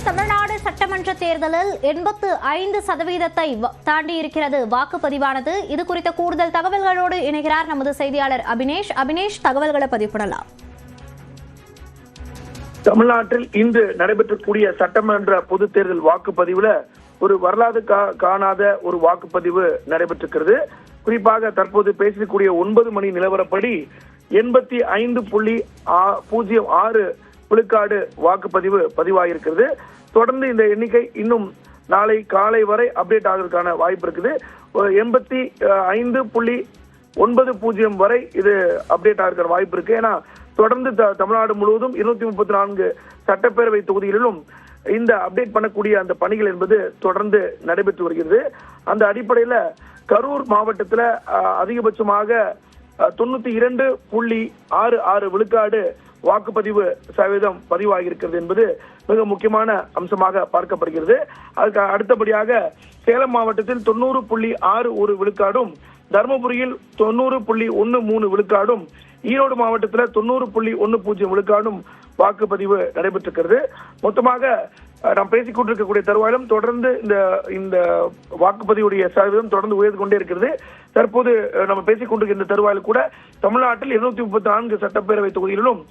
தமிழ்நாடு சட்டமன்ற தேர்தலில் 85% தாண்டி இருக்கிறது வாக்குப்பதிவானது. இது குறித்த கூடுதல் தகவல்களோடு இணைகிறார் நமது செய்தியாளர் அபினேஷ். அபினேஷ், தகவல்களை பதிவுபடலாம். தமிழ்நாட்டில் இன்று நடைபெற்றக்கூடிய சட்டமன்ற பொதுத் தேர்தல் வாக்குப்பதிவுல ஒரு வரலாறு காணாத ஒரு வாக்குப்பதிவு நடைபெற்றிருக்கிறது. குறிப்பாக தற்போது பேசக்கூடிய 9 மணி நிலவரப்படி 85.06 விழுக்காடு வாக்குப்பதிவு பதிவாகியிருக்கிறது. தொடர்ந்து இந்த எண்ணிக்கை இன்னும் நாளை காலை வரை அப்டேட் ஆகிறதுக்கான வாய்ப்பு இருக்குது. 85.90 வரை இது அப்டேட் ஆகிற வாய்ப்பு இருக்கு. ஏன்னா தொடர்ந்து தமிழ்நாடு முழுவதும் 234 சட்டப்பேரவை தொகுதிகளிலும் இந்த அப்டேட் பண்ணக்கூடிய அந்த பணிகள் என்பது தொடர்ந்து நடைபெற்று வருகிறது. அந்த அடிப்படையில கரூர் மாவட்டத்துல அதிகபட்சமாக 92.66 விழுக்காடு வாக்குப்பதிவு சதவீதம் பதிவாகியிருக்கிறது என்பது மிக முக்கியமான அம்சமாக பார்க்கப்படுகிறது. அதுக்கு அடுத்தபடியாக சேலம் மாவட்டத்தில் 90.61 விழுக்காடும், தருமபுரியில் 90.13 விழுக்காடும், ஈரோடு மாவட்டத்தில் 90.10 விழுக்காடும் வாக்குப்பதிவு நடைபெற்றிருக்கிறது. மொத்தமாக நாம் பேசிக் கொண்டிருக்கக்கூடிய தருவாயிலும் தொடர்ந்து இந்த வாக்குப்பதிவுடைய சதவீதம் தொடர்ந்து உயர்ந்து கொண்டே இருக்கிறது. தற்போது நம்ம பேசிக் கொண்டிருக்கிற இந்த தருவாயில் கூட தமிழ்நாட்டில் 234 சட்டப்பேரவை தொகுதிகளிலும்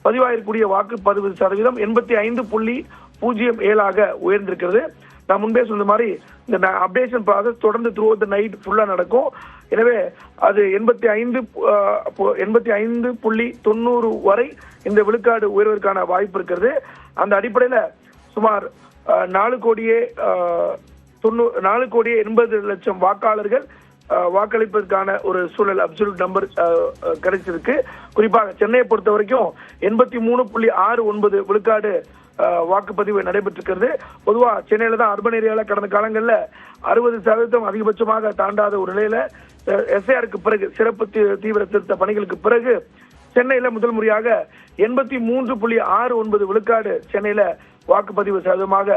பதிவாகக்கூடிய வாக்குப்பதிவு சதவீதம் 85.07 உயர்ந்திருக்கிறது. நான் முன்பே சொன்ன மாதிரி இந்த அப்டேஷன் ப்ராசஸ் தொடர்ந்து த்ரூ த நைட் ஃபுல்லா நடக்கும். எனவே அது 85.90 வரை இந்த விழுக்காடு உயர்வதற்கான வாய்ப்பு இருக்கிறது. அந்த அடிப்படையில சுமார் 4.80 வாக்காளர்கள் வாக்களிப்பதற்கான ஒரு சூழல் அப்சல்யூட் நம்பர் கிடைச்சிருக்கு. குறிப்பாக சென்னையை பொறுத்த வரைக்கும் 83.69 விழுக்காடு வாக்குப்பதிவு நடைபெற்றிருக்கிறது. பொதுவா சென்னையில தான் அர்பன் ஏரியால கடந்த காலங்கள்ல 60% அதிகபட்சமாக தாண்டாத ஒரு நிலையில எஸ்ஐஆருக்கு பிறகு சிறப்பு தீவிர திருத்த பணிகளுக்கு பிறகு சென்னையில முதல் முறையாக 83.69 விழுக்காடு சென்னையில வாக்குப்பதிவு சதவீதமாக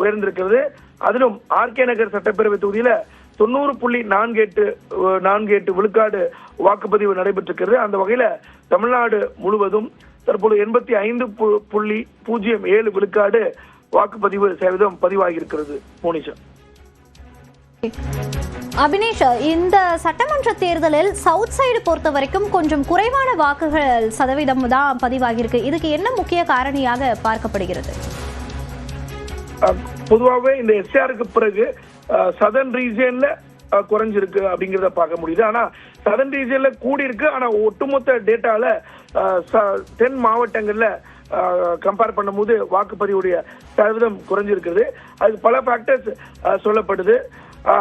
உயர்ந்திருக்கிறது. அதிலும் ஆர்கே நகர் சட்டப்பேரவை தொகுதியில 90.48 விழுக்காடு வாக்குப்பதிவு நடைபெற்றிருக்கிறது. அந்த வகையில தமிழ்நாடு முழுவதும் தற்போது 85.07 விழுக்காடு வாக்குப்பதிவு சதவீதம் பதிவாகியிருக்கிறது. மோனிஷா. அபினேஷ், இந்த சட்டமன்ற தேர்தலில் சவுத் சைடு பொறுத்த வரைக்கும் கொஞ்சம் குறைவான வாக்குகள் சதவீதம் தான் பதிவாகியிருக்கு. இதுக்கு என்ன முக்கிய காரணியாக பார்க்கப்படுகிறது? பொதுவாகவே இந்த எஸ்ஆருக்கு பிறகு சதர்ன் ரீஜியன்ல குறைஞ்சிருக்கு அப்படிங்கிறத பார்க்க முடியுது. ஆனா சதர்ன் ரீஜியன்ல கூடி இருக்கு. ஆனா ஒட்டுமொத்த டேட்டால தென் மாவட்டங்கள்ல கம்பேர் பண்ணும்போது வாக்குப்பதிவுடைய சதவீதம் குறைஞ்சிருக்கிறது. அதுக்கு பல ஃபேக்டர்ஸ் சொல்லப்படுது.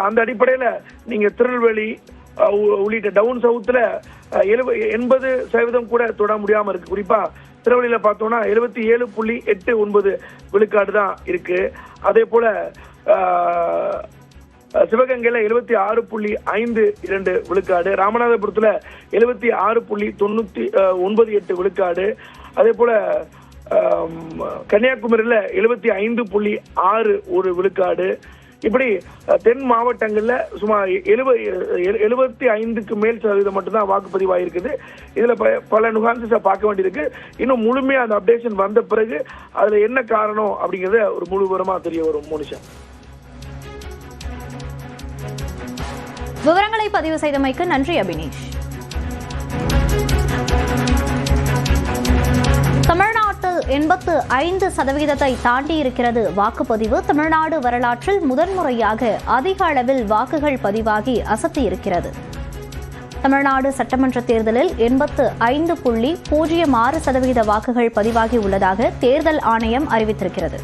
அந்த அடிப்படையில நீங்க திருநெல்வேலி உள்ளிட்ட டவுன் சவுத்துல 80% கூட தொட முடியாம இருக்கு. குறிப்பா திருநெல்வேலியில பார்த்தோம்னா 77.89 விழுக்காடு தான் இருக்கு. அதே போல சிவகங்கையில 76.52 விழுக்காடு, ராமநாதபுரத்துல 76.98 விழுக்காடு, அதே போல கன்னியாகுமரியில 75.61 விழுக்காடு. இப்படி தென் மாவட்டங்கள்ல சுமார் 75க்கு மேல் சதவீதம் மட்டும்தான் வாக்குப்பதிவாயிருக்குது. இதுல பல நுகான்சஸை பார்க்க வேண்டியிருக்கு. இன்னும் முழுமையா அந்த அப்டேஷன் வந்த பிறகு அதுல என்ன காரணம் அப்படிங்கறத ஒரு முழு விவரமா தெரிய வரும். மோனிஷா, விவரங்களை பதிவு செய்தமைக்கு நன்றி அபினேஷ். தமிழ்நாட்டில் 85% தாண்டி இருக்கிறது வாக்குப்பதிவு. தமிழ்நாடு வரலாற்றில் முதன்முறையாக அதிக அளவில் வாக்குகள் பதிவாகி அசத்தி இருக்கிறது. தமிழ்நாடு சட்டமன்ற தேர்தலில் 85.06% வாக்குகள் பதிவாகி உள்ளதாக தேர்தல் ஆணையம் அறிவித்திருக்கிறது.